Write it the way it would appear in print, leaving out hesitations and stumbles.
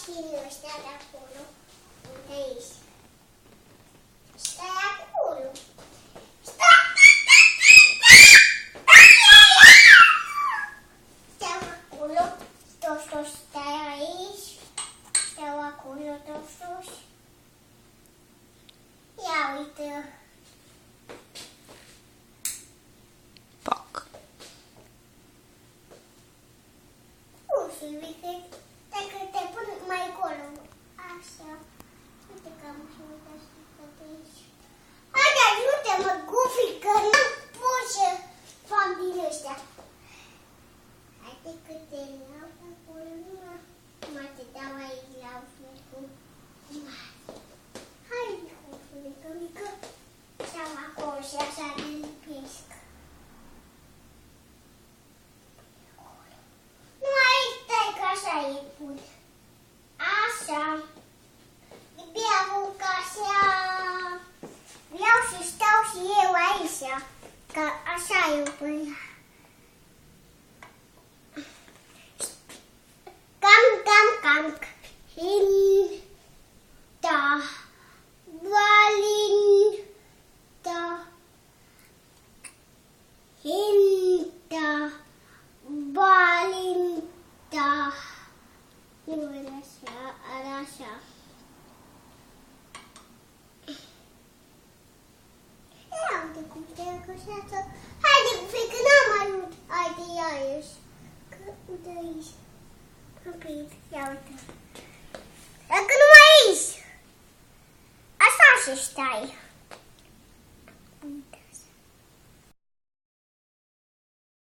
Cine ăștia de acolo? Unde ești? Stai acolo. Stai acolo. Toți, stai aici. Stau acolo, toți. Ia uite. Pac. Uite, dacă te pun mai acolo. Așa. Uite că am și uitat să te aici. Haide, ajută-mă, Goofy, că n-am pot să fac din ăștia. Haide că te iau acolo, numai te dau aici la unicul. Haide, Goofy, mică, stau acolo și așa ne lipesc. Așa e bun. Așa. Beau ca așa. Vreau să stau și eu aici. Că așa e bun. Cam. Hinta. Valinta. Hinta. Valinta. Nu era așa. Ia uite cum te răcoșează. Haide, că n-am ajuns. Haide, iarăși. Că uite aici. Am prins. Ia uite. Dacă nu mai ești. Așa și stai.